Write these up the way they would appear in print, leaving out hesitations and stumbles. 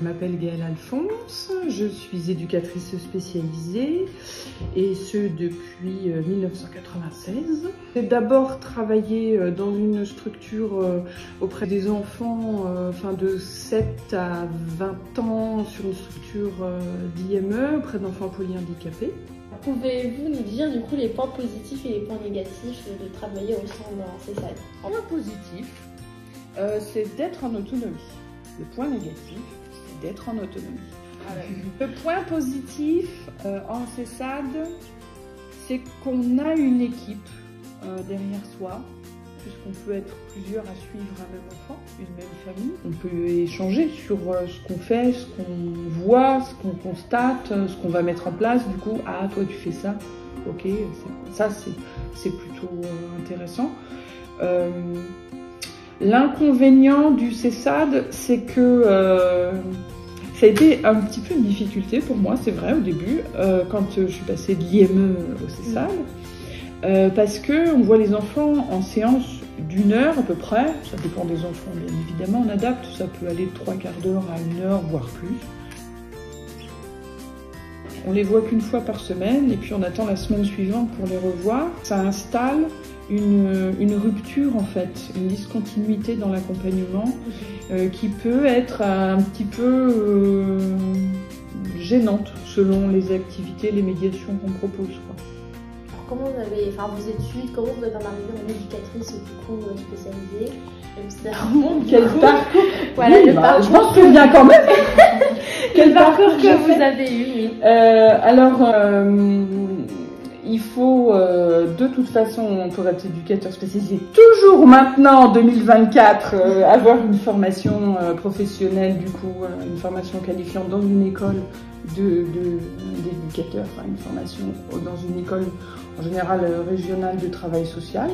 m'appelle Gaëlle Alphonse, je suis éducatrice spécialisée et ce depuis 1996. J'ai d'abord travaillé dans une structure auprès des enfants de 7 à 20 ans sur une structure d'IME auprès d'enfants polyhandicapés. Pouvez-vous nous dire du coup les points positifs et les points négatifs de travailler au sein d'un CESAD? Le point positif, c'est d'être en autonomie. Le point négatif, c'est d'être en autonomie. Le point positif en CESAD, c'est qu'on a une équipe derrière soi, puisqu'on peut être plusieurs à suivre un même enfant, une même famille. On peut échanger sur ce qu'on fait, ce qu'on voit, ce qu'on constate, ce qu'on va mettre en place. Du coup, ah, toi tu fais ça, ok, ça c'est plutôt intéressant. L'inconvénient du CESAD, c'est que ça a été un petit peu une difficulté pour moi, c'est vrai, au début, quand je suis passée de l'IME au CESAD, parce qu'on voit les enfants en séance d'1 heure à peu près, ça dépend des enfants bien évidemment, on adapte, ça peut aller de 3/4 d'heure à 1 heure, voire plus. On les voit qu'une fois par semaine et puis on attend la semaine suivante pour les revoir. Ça installe une rupture en fait, une discontinuité dans l'accompagnement qui peut être un petit peu gênante selon les activités, les médiations qu'on propose, quoi. Alors, comment vous avez, vos études, comment vous êtes arrivée en éducatrice du coup spécialisée? Même si ça remonte quel parcours. Voilà, oui, le parcours. Je pense que bien quand même. Quel parcours que vous avez eu, oui. Il faut de toute façon, pour être éducateur spécialisé, toujours maintenant, en 2024, avoir une formation professionnelle, du coup, une formation qualifiante dans une école d'éducateur, une formation dans une école en général régionale de travail social.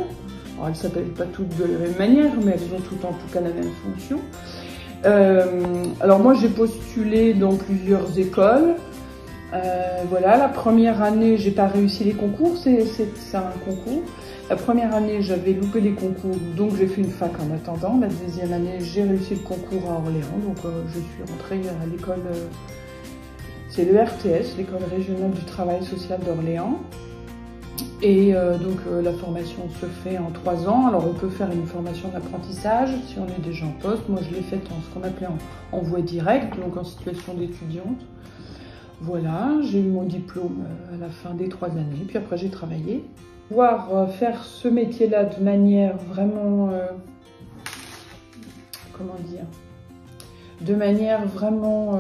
Alors, elles ne s'appellent pas toutes de la même manière, mais elles ont toutes en tout cas la même fonction. Alors moi, j'ai postulé dans plusieurs écoles. Voilà, la première année, j'ai pas réussi les concours, c'est un concours. La première année, j'avais loupé les concours, donc j'ai fait une fac en attendant. La deuxième année, j'ai réussi le concours à Orléans, donc je suis rentrée à l'école, c'est le RTS, l'école régionale du travail social d'Orléans. Et donc la formation se fait en 3 ans. Alors on peut faire une formation d'apprentissage si on est déjà en poste. Moi je l'ai faite en ce qu'on appelait en voie directe, donc en situation d'étudiante. Voilà, j'ai eu mon diplôme à la fin des 3 années, puis après j'ai travaillé. Pouvoir faire ce métier-là de manière vraiment, comment dire, de manière vraiment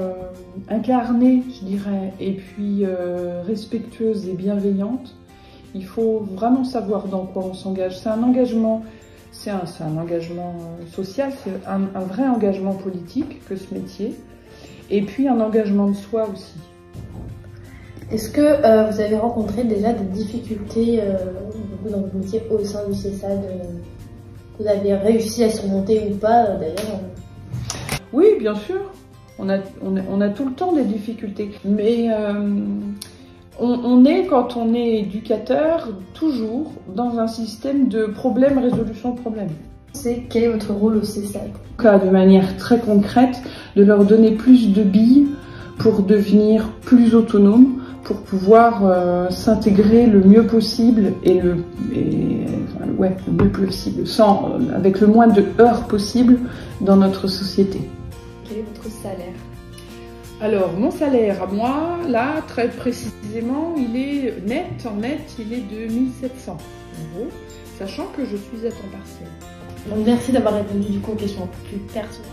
incarnée, je dirais, et puis respectueuse et bienveillante. Il faut vraiment savoir dans quoi on s'engage. C'est un engagement, c'est un engagement social, c'est un vrai engagement politique que ce métier, et puis un engagement de soi aussi. Est-ce que vous avez rencontré déjà des difficultés dans votre métier au sein du CESAD? Vous avez réussi à surmonter ou pas d'ailleurs? Oui, bien sûr. On a tout le temps des difficultés, mais on est, quand on est éducateur, toujours dans un système de problème, résolution de problème. Quel est votre rôle au CESAD? De manière très concrète, de leur donner plus de billes pour devenir plus autonomes, pour pouvoir s'intégrer le mieux possible le mieux possible, avec le moins de heurts possible dans notre société. Quel est votre salaire? Alors, mon salaire à moi, là, très précisément, il est en net, il est de 1 700 €, sachant que je suis à temps partiel. Donc, merci d'avoir répondu du coup aux questions un peu plus personnelles.